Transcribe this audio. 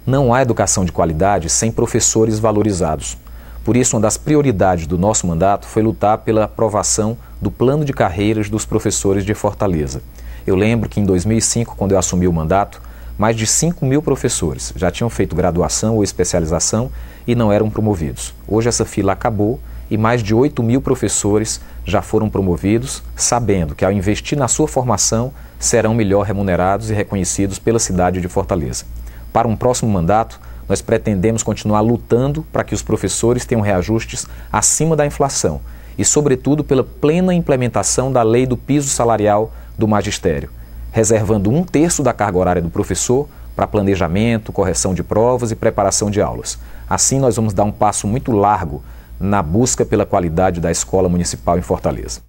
Não há educação de qualidade sem professores valorizados. Por isso, uma das prioridades do nosso mandato foi lutar pela aprovação do plano de carreiras dos professores de Fortaleza. Eu lembro que em 2005, quando eu assumi o mandato, mais de 5.000 professores já tinham feito graduação ou especialização e não eram promovidos. Hoje essa fila acabou e mais de 8.000 professores já foram promovidos, sabendo que ao investir na sua formação serão melhor remunerados e reconhecidos pela cidade de Fortaleza. Para um próximo mandato, nós pretendemos continuar lutando para que os professores tenham reajustes acima da inflação e, sobretudo, pela plena implementação da lei do piso salarial do magistério, reservando 1/3 da carga horária do professor para planejamento, correção de provas e preparação de aulas. Assim, nós vamos dar um passo muito largo na busca pela qualidade da escola municipal em Fortaleza.